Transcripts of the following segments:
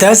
10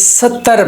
70